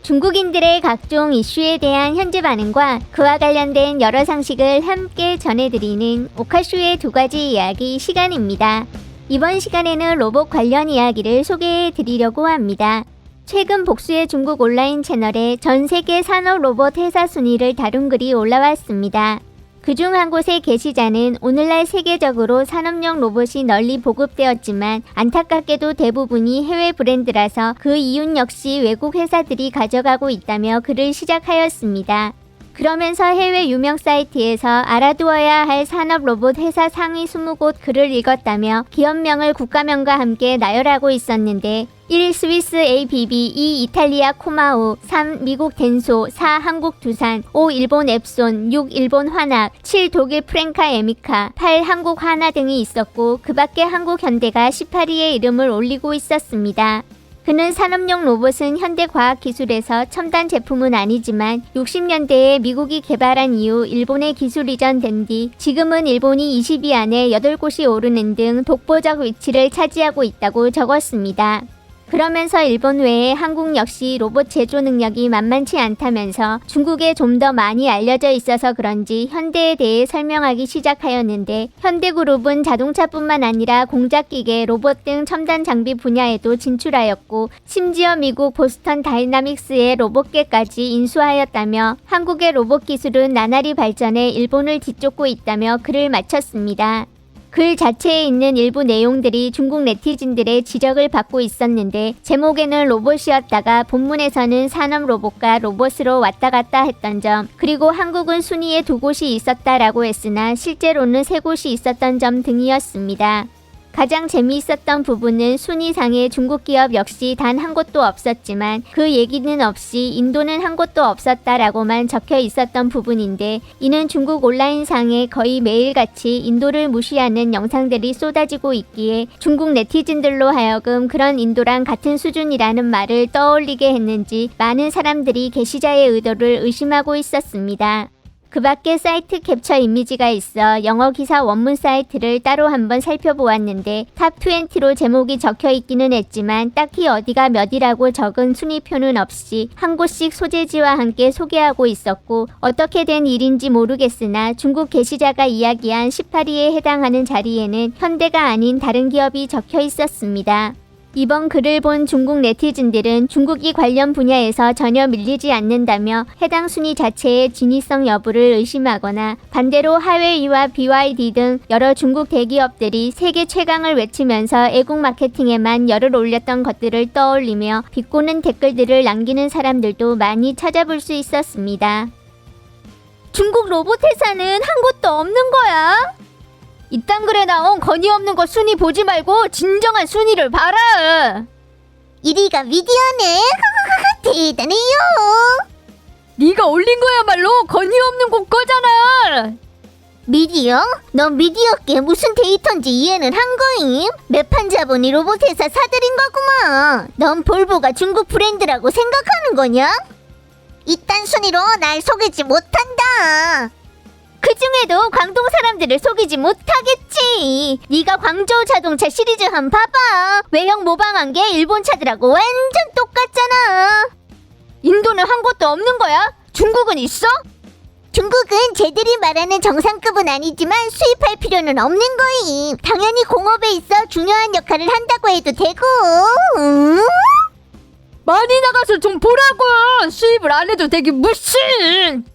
중국인들의 각종 이슈에 대한 현지 반응과 그와 관련된 여러 상식을 함께 전해드리는 오카쇼의 두 가지 이야기 시간입니다. 이번 시간에는 로봇 관련 이야기를 소개해 드리려고 합니다. 최근 복수의 중국 온라인 채널에 전 세계 산업 로봇 회사 순위를 다룬 글이 올라왔습니다. 그중 한 곳의 게시자는 오늘날 세계적으로 산업용 로봇이 널리 보급되었지만 안타깝게도 대부분이 해외 브랜드라서 그 이윤 역시 외국 회사들이 가져가고 있다며 글을 시작하였습니다. 그러면서 해외 유명 사이트에서 알아두어야 할 산업 로봇 회사 상위 20곳 글을 읽었다며 기업명을 국가명과 함께 나열하고 있었는데 1. 스위스 ABB, 2. 이탈리아 코마우, 3. 미국 덴소, 4. 한국 두산, 5. 일본 앱손, 6. 일본 화낙, 7. 독일 프랭카 에미카, 8. 한국 하나 등이 있었고 그 밖에 한국 현대가 18위의 이름을 올리고 있었습니다. 그는 산업용 로봇은 현대과학기술에서 첨단 제품은 아니지만 60년대에 미국이 개발한 이후 일본에 기술 이전된 뒤 지금은 일본이 20위 안에 8곳이 오르는 등 독보적 위치를 차지하고 있다고 적었습니다. 그러면서 일본 외에 한국 역시 로봇 제조 능력이 만만치 않다면서 중국에 좀 더 많이 알려져 있어서 그런지 현대에 대해 설명하기 시작하였는데 현대그룹은 자동차뿐만 아니라 공작기계, 로봇 등 첨단 장비 분야에도 진출하였고 심지어 미국 보스턴 다이나믹스의 로봇계까지 인수하였다며 한국의 로봇 기술은 나날이 발전해 일본을 뒤쫓고 있다며 글을 마쳤습니다. 글 자체에 있는 일부 내용들이 중국 네티즌들의 지적을 받고 있었는데 제목에는 로봇이었다가 본문에서는 산업 로봇과 로봇으로 왔다 갔다 했던 점, 그리고 한국은 순위에 2곳이 있었다라고 했으나 실제로는 3곳이 있었던 점 등이었습니다. 가장 재미있었던 부분은 순위상에 중국 기업 역시 단 한 곳도 없었지만 그 얘기는 없이 인도는 한 곳도 없었다라고만 적혀 있었던 부분인데 이는 중국 온라인상에 거의 매일같이 인도를 무시하는 영상들이 쏟아지고 있기에 중국 네티즌들로 하여금 그런 인도랑 같은 수준이라는 말을 떠올리게 했는지 많은 사람들이 게시자의 의도를 의심하고 있었습니다. 그 밖에 사이트 캡처 이미지가 있어 영어 기사 원문 사이트를 따로 한번 살펴보았는데 탑 20로 제목이 적혀 있기는 했지만 딱히 어디가 몇이라고 적은 순위표는 없이 한 곳씩 소재지와 함께 소개하고 있었고 어떻게 된 일인지 모르겠으나 중국 게시자가 이야기한 18위에 해당하는 자리에는 현대가 아닌 다른 기업이 적혀 있었습니다. 이번 글을 본 중국 네티즌들은 중국이 관련 분야에서 전혀 밀리지 않는다며 해당 순위 자체의 진위성 여부를 의심하거나 반대로 하웨이와 BYD 등 여러 중국 대기업들이 세계 최강을 외치면서 애국 마케팅에만 열을 올렸던 것들을 떠올리며 비꼬는 댓글들을 남기는 사람들도 많이 찾아볼 수 있었습니다. 중국 로봇 회사는 한 곳도 없는 거야? 이딴 글에 나온 건의 없는 거 순위 보지 말고 진정한 순위를 봐라. 1위가 미디어네. 대단해요. 네가 올린 거야말로 건의 없는 곳 거잖아. 미디어? 넌 미디어께 무슨 데이터인지 이해는 한 거임? 매판 자본이 로봇 회사 사들인 거구만. 넌 볼보가 중국 브랜드라고 생각하는 거냐? 이딴 순위로 날 속이지 못한다. 그 중에도 광동 사람들을 속이지 못하겠지. 네가 광저우 자동차 시리즈 한 봐봐. 외형 모방한 게 일본 차들하고 완전 똑같잖아. 인도는 한 곳도 없는 거야? 중국은 있어? 중국은 쟤들이 말하는 정상급은 아니지만 수입할 필요는 없는 거임. 당연히 공업에 있어 중요한 역할을 한다고 해도 되고. 많이 나가서 좀 보라고. 수입을 안 해도 되게 무슨.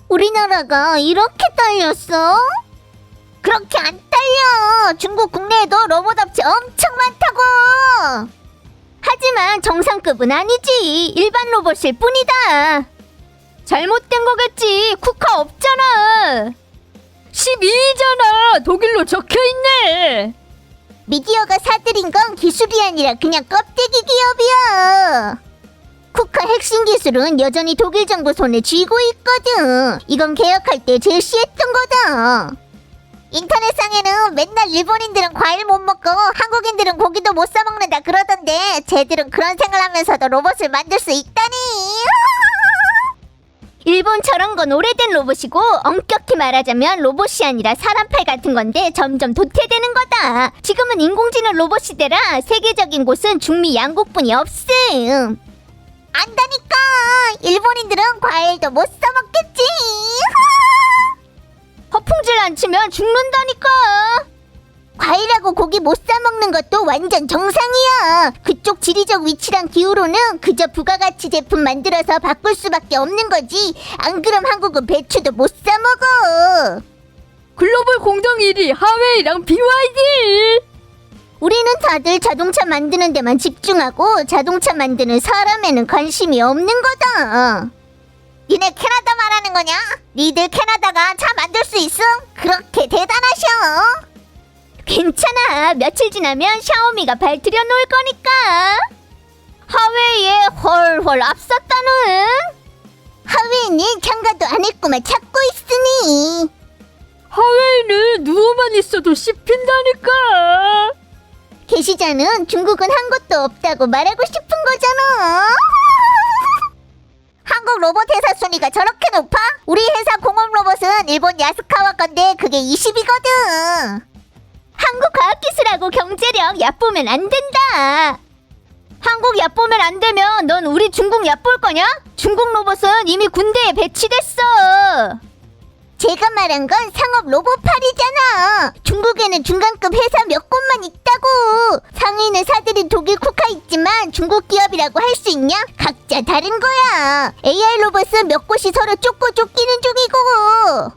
우리나라가 이렇게 딸렸어? 그렇게 안 딸려. 중국 국내에도 로봇 업체 엄청 많다고. 하지만 정상급은 아니지. 일반 로봇일 뿐이다. 잘못된 거겠지. 쿠카 없잖아. 12위잖아. 독일로 적혀있네. 미디어가 사들인 건 기술이 아니라 그냥 껍데기 기업이야. 쿠카 핵심 기술은 여전히 독일 정부 손에 쥐고 있거든. 이건 개혁할 때 제시했던 거다. 인터넷상에는 맨날 일본인들은 과일 못 먹고 한국인들은 고기도 못 사 먹는다 그러던데 쟤들은 그런 생활하면서도 로봇을 만들 수 있다니. 일본 저런 건 오래된 로봇이고 엄격히 말하자면 로봇이 아니라 사람팔 같은 건데 점점 도태되는 거다. 지금은 인공지능 로봇 시대라 세계적인 곳은 중미 양국뿐이 없음. 안다니까. 일본인들은 과일도 못 사 먹겠지. 허풍질 안 치면 죽는다니까. 과일하고 고기 못 사 먹는 것도 완전 정상이야. 그쪽 지리적 위치랑 기후로는 그저 부가가치 제품 만들어서 바꿀 수밖에 없는 거지. 안 그럼 한국은 배추도 못 사 먹어. 글로벌 공동 1위 하웨이랑 BYD. 우리는 다들 자동차 만드는 데만 집중하고 자동차 만드는 사람에는 관심이 없는 거다. 니네 캐나다 말하는 거냐? 니들 캐나다가 차 만들 수 있음? 그렇게 대단하셔. 괜찮아. 며칠 지나면 샤오미가 발들여 놓을 거니까. 하웨이에 훨훨 앞섰다는. 하웨이는 참가도 안 했구만 찾고 있으니. 하웨이는 누워만 있어도 씹힌다니까. 게시자는 중국은 한 것도 없다고 말하고 싶은 거잖아. 한국 로봇 회사 순위가 저렇게 높아? 우리 회사 공업 로봇은 일본 야스카와 건데 그게 20이거든. 한국 과학기술하고 경제력 얕보면 안 된다. 한국 얕보면 안 되면 넌 우리 중국 얕볼 거냐? 중국 로봇은 이미 군대에 배치됐어. 제가 말한 건 상업 로봇팔이잖아. 중국에는 중간급 회사 몇 곳만 있다고. 상위는 사들인 독일 쿠카 있지만 중국 기업이라고 할 수 있냐? 각자 다른 거야. AI 로봇은 몇 곳이 서로 쫓고 쫓기는 중이고.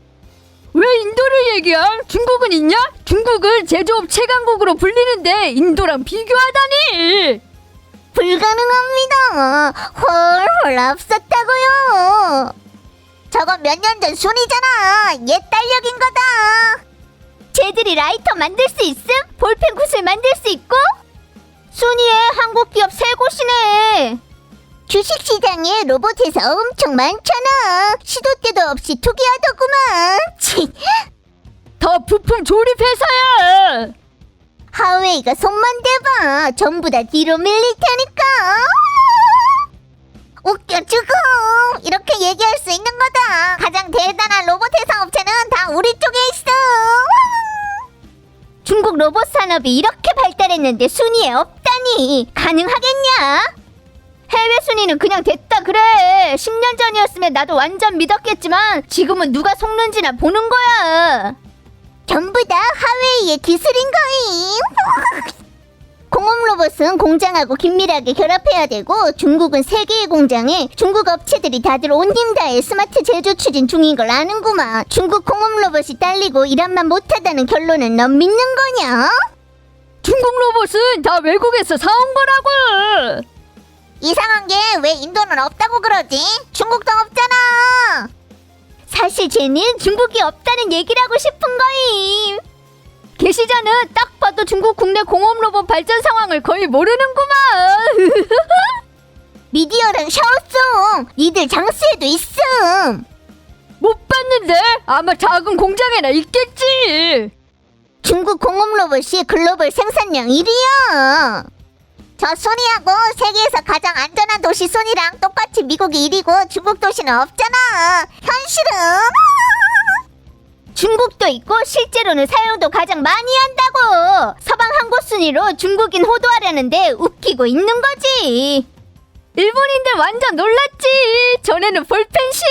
왜 인도를 얘기야? 중국은 있냐? 중국은 제조업 최강국으로 불리는데 인도랑 비교하다니. 불가능합니다. 훨훨 앞섰다고요. 저건 몇 년 전 순위잖아. 옛 달력인 거다. 쟤들이 라이터 만들 수 있음? 볼펜 굿을 만들 수 있고? 순위에 한국 기업 3곳이네. 주식시장에 로봇 회사 엄청 많잖아. 시도 때도 없이 투기하더구만. 치. 더 부품 조립 회사야. 하웨이가 손만 대봐. 전부 다 뒤로 밀릴 테니까. 웃겨 죽어. 이렇게 얘기할 수 있는 거다. 가장 대단한 로봇 회사 업체는 다 우리 쪽에 있어. 중국 로봇 산업이 이렇게 발달했는데 순위에 없다니. 가능하겠냐? 해외 순위는 그냥 됐다 그래. 10년 전이었으면 나도 완전 믿었겠지만 지금은 누가 속는지나 보는 거야. 전부 다 하웨이의 기술인 거임. 공업 로봇은 공장하고 긴밀하게 결합해야 되고 중국은 3개의 공장에 중국 업체들이 다들 온 힘 다해 스마트 제조 추진 중인 걸 아는구만. 중국 공업 로봇이 딸리고 일한만 못하다는 결론은 넌 믿는 거냐? 중국 로봇은 다 외국에서 사온 거라고. 이상한 게 왜 인도는 없다고 그러지? 중국도 없잖아. 사실 쟤는 중국이 없다는 얘기를 하고 싶은 거임. 게시자는 딱 봐도 중국 국내 공업 로봇 발전 상황을 거의 모르는구만. 미디어랑 샤오송 니들 장수에도 있음. 못 봤는데 아마 작은 공장에나 있겠지. 중국 공업 로봇이 글로벌 생산량 1위야. 저 순위하고 세계에서 가장 안전한 도시 순위랑 똑같이 미국이 1위고 중국 도시는 없잖아. 현실은 중국도 있고 실제로는 사용도 가장 많이 한다고. 서방 한국 순위로 중국인 호도하려는데 웃기고 있는 거지. 일본인들 완전 놀랐지. 전에는 볼펜심.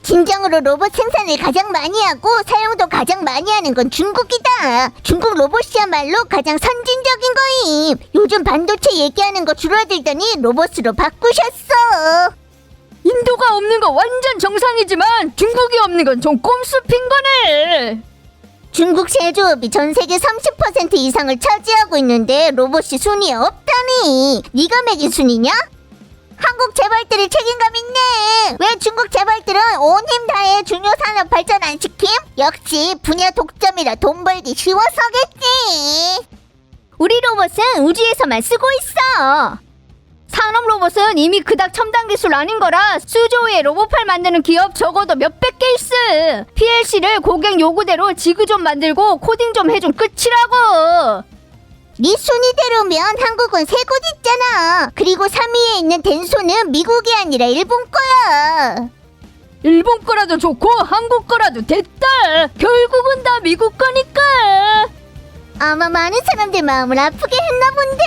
진정으로 로봇 생산을 가장 많이 하고 사용도 가장 많이 하는 건 중국이다. 중국 로봇이야말로 가장 선진적인 거임. 요즘 반도체 얘기하는 거 줄어들더니 로봇으로 바꾸셨어. 인도가 없는 거 완전 정상이지만 중국이 없는 건 좀 꼼수핀 거네. 중국 제조업이 전 세계 30% 이상을 차지하고 있는데 로봇이 순위에 없다니. 네가 매긴 순위냐? 한국 재벌들이 책임감 있네. 왜 중국 재벌들은 온 힘 다해 중요 산업 발전 안 시킴? 역시 분야 독점이라 돈 벌기 쉬워서겠지. 우리 로봇은 우주에서만 쓰고 있어. 산업 로봇은 이미 그닥 첨단 기술 아닌 거라 수조의 로봇팔 만드는 기업 적어도 몇백 개 있어. PLC를 고객 요구대로 지그 좀 만들고 코딩 좀 해준 끝이라고. 네 순위대로면 한국은 3곳 있잖아. 그리고 3위에 있는 덴소는 미국이 아니라 일본 거야. 일본 거라도 좋고 한국 거라도 됐다. 결국은 다 미국 거니까. 아마 많은 사람들 마음을 아프게 했나 본데.